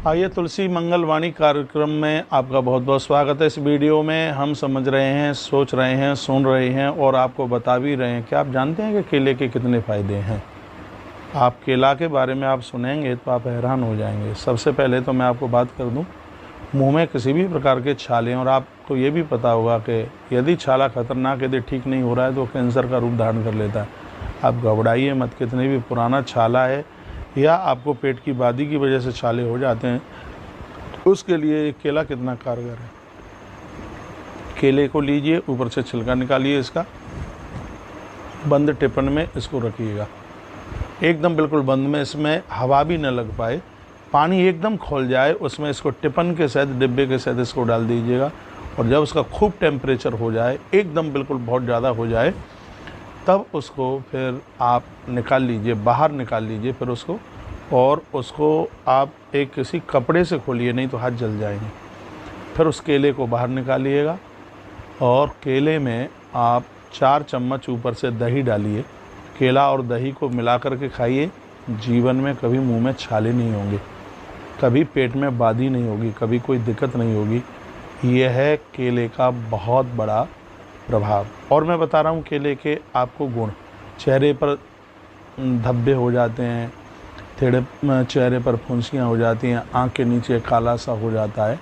आइए तुलसी मंगलवाणी कार्यक्रम में आपका बहुत बहुत स्वागत है। इस वीडियो में हम समझ रहे हैं, सोच रहे हैं, सुन रहे हैं और आपको बता भी रहे हैं कि आप जानते हैं कि केले के कितने फ़ायदे हैं। आप केला के बारे में आप सुनेंगे तो आप हैरान हो जाएंगे। सबसे पहले तो मैं आपको बात कर दूं, मुंह में किसी भी प्रकार के छाले, और आपको ये भी पता होगा कि यदि छाला खतरनाक, यदि ठीक नहीं हो रहा है तो कैंसर का रूप धारण कर लेता है। आप घबराइए मत, कितने भी पुराना छाला है या आपको पेट की बादी की वजह से छाले हो जाते हैं, उसके लिए केला कितना कारगर है। केले को लीजिए, ऊपर से छिलका निकालिए, इसका बंद टिफिन में इसको रखिएगा, एकदम बिल्कुल बंद में, इसमें हवा भी न लग पाए, पानी एकदम खोल जाए, उसमें इसको टिफिन के साथ, डिब्बे के साथ इसको डाल दीजिएगा। और जब उसका खूब टेम्परेचर हो जाए, एकदम बिल्कुल बहुत ज़्यादा हो जाए, तब उसको फिर आप निकाल लीजिए, बाहर निकाल लीजिए फिर उसको, और उसको आप एक किसी कपड़े से खोलिए, नहीं तो हाथ जल जाएंगे। फिर उस केले को बाहर निकालिएगा और केले में आप 4 चम्मच ऊपर से दही डालिए। केला और दही को मिला करके खाइए। जीवन में कभी मुंह में छाले नहीं होंगे, कभी पेट में बादी नहीं होगी, कभी कोई दिक्कत नहीं होगी। यह है केले का बहुत बड़ा प्रभाव। और मैं बता रहा हूँ केले के आपको गुण। चेहरे पर धब्बे हो जाते हैं, चेहरे पर फुंसियाँ हो जाती हैं, आँख के नीचे काला सा हो जाता है,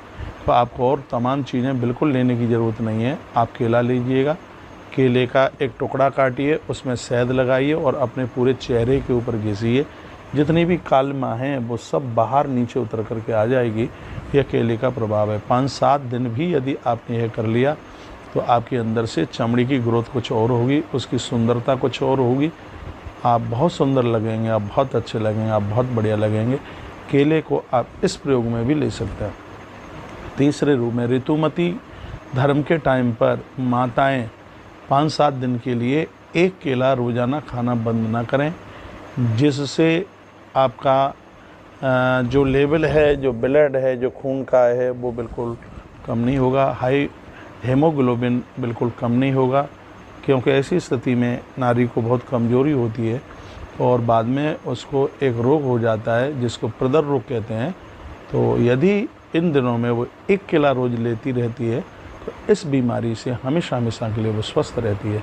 तो आपको और तमाम चीज़ें बिल्कुल लेने की ज़रूरत नहीं है। आप केला लीजिएगा, केले का एक टुकड़ा काटिए, उसमें शहद लगाइए और अपने पूरे चेहरे के ऊपर घिसिए। जितनी भी कालिमा हैं वो सब बाहर नीचे उतर करके आ जाएगी। यह केले का प्रभाव है। 5-7 दिन भी यदि आपने यह कर लिया तो आपके अंदर से चमड़ी की ग्रोथ कुछ और होगी, उसकी सुंदरता कुछ और होगी। आप बहुत सुंदर लगेंगे, आप बहुत अच्छे लगेंगे, आप बहुत बढ़िया लगेंगे। केले को आप इस प्रयोग में भी ले सकते हैं। तीसरे रूप में, ऋतुमती धर्म के टाइम पर माताएं 5-7 दिन के लिए एक केला रोज़ाना खाना बंद ना करें, जिससे आपका जो लेवल है, जो ब्लड है, जो खून का है, वो बिल्कुल कम नहीं होगा। हाई हेमोग्लोबिन बिल्कुल कम नहीं होगा, क्योंकि ऐसी स्थिति में नारी को बहुत कमज़ोरी होती है और बाद में उसको एक रोग हो जाता है जिसको प्रदर रोग कहते हैं। तो यदि इन दिनों में वो एक केला रोज़ लेती रहती है तो इस बीमारी से हमेशा हमेशा के लिए वो स्वस्थ रहती है।